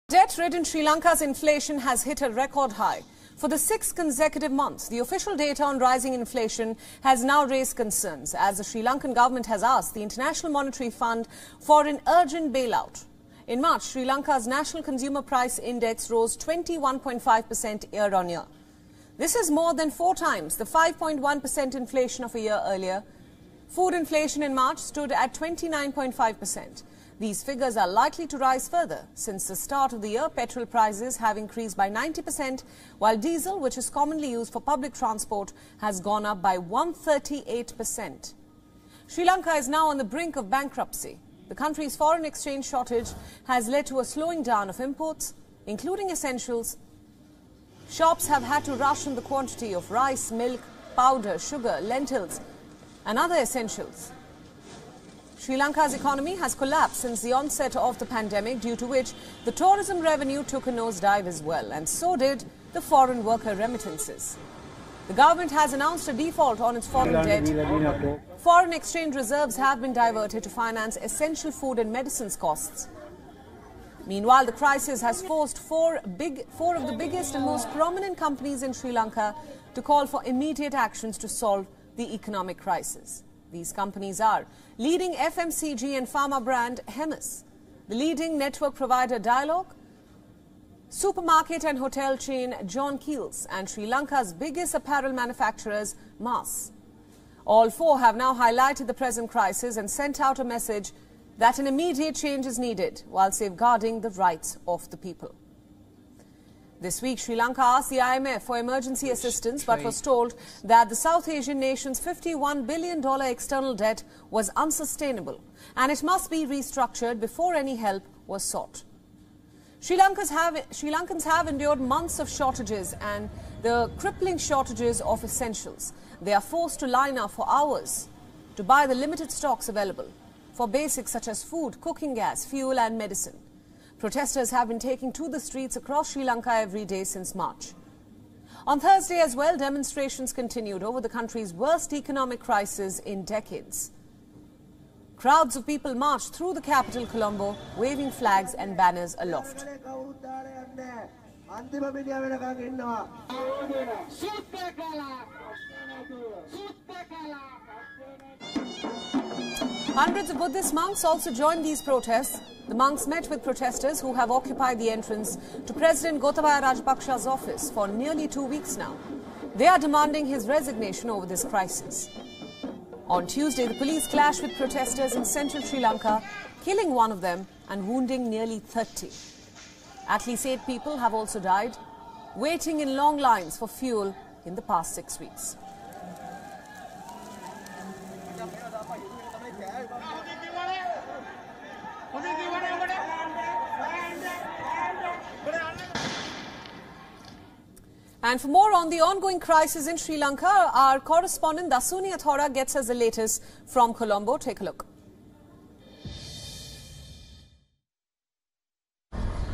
Debt-ridden Sri Lanka's inflation has hit a record high. For the sixth consecutive month, the official data on rising inflation has now raised concerns as the Sri Lankan government has asked the International Monetary Fund for an urgent bailout. In March, Sri Lanka's National Consumer Price Index rose 21.5% year-on-year. This is more than 4 times the 5.1% inflation of a year earlier. Food inflation in March stood at 29.5%. These figures are likely to rise further. Since the start of the year, petrol prices have increased by 90%, while diesel, which is commonly used for public transport, has gone up by 138%. Sri Lanka is now on the brink of bankruptcy. The country's foreign exchange shortage has led to a slowing down of imports, including essentials. Shops have had to ration the quantity of rice, milk, powder, sugar, lentils, and other essentials. Sri Lanka's economy has collapsed since the onset of the pandemic, due to which the tourism revenue took a nosedive as well, and so did the foreign worker remittances. The government has announced a default on its foreign debt. Foreign exchange reserves have been diverted to finance essential food and medicines costs. Meanwhile, the crisis has forced four of the biggest and most prominent companies in Sri Lanka to call for immediate actions to solve the economic crisis. These companies are leading FMCG and pharma brand Hemis, the leading network provider Dialog, supermarket and hotel chain John Keel's, and Sri Lanka's biggest apparel manufacturers Mars. All four have now highlighted the present crisis and sent out a message that an immediate change is needed while safeguarding the rights of the people. This week, Sri Lanka asked the IMF for emergency assistance, but was told that the South Asian nation's $51 billion external debt was unsustainable and it must be restructured before any help was sought. Sri Lankans have endured months of shortages and the crippling shortages of essentials. They are forced to line up for hours to buy the limited stocks available for basics such as food, cooking gas, fuel and medicine. Protesters have been taking to the streets across Sri Lanka every day since March. On Thursday as well, demonstrations continued over the country's worst economic crisis in decades. Crowds of people marched through the capital, Colombo, waving flags and banners aloft. Hundreds of Buddhist monks also joined these protests. The monks met with protesters who have occupied the entrance to President Gotabaya Rajapaksa's office for nearly 2 weeks now. They are demanding his resignation over this crisis. On Tuesday, the police clashed with protesters in central Sri Lanka, killing one of them and wounding nearly 30. At least 8 people have also died, waiting in long lines for fuel in the past 6 weeks. And for more on the ongoing crisis in Sri Lanka, our correspondent Dasuni Athora gets us the latest from Colombo. Take a look.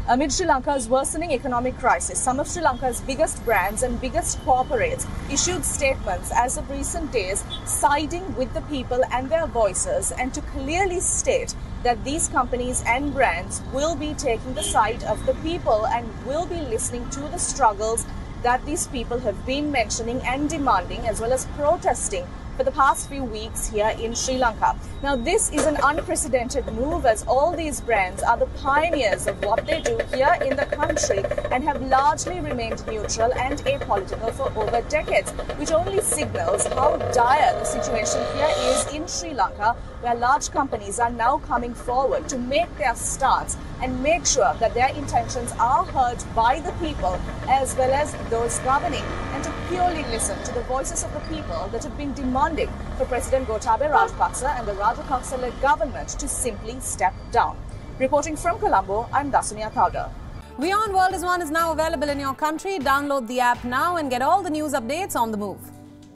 Amid Sri Lanka's worsening economic crisis, some of Sri Lanka's biggest brands and biggest corporates issued statements as of recent days, siding with the people and their voices, and to clearly state that these companies and brands will be taking the side of the people and will be listening to the struggles that these people have been mentioning and demanding, as well as protesting for the past few weeks here in Sri Lanka. Now, this is an unprecedented move, as all these brands are the pioneers of what they do here in the country and have largely remained neutral and apolitical for over decades, which only signals how dire the situation here is in Sri Lanka, where large companies are now coming forward to make their stance and make sure that their intentions are heard by the people as well as those governing, and to purely listen to the voices of the people that have been demanding for President Gotabaya Rajapaksa and the Rajapaksa-led government to simply step down. Reporting from Colombo, I'm Dasuni Athora. WION World is One is now available in your country. Download the app now and get all the news updates on the move.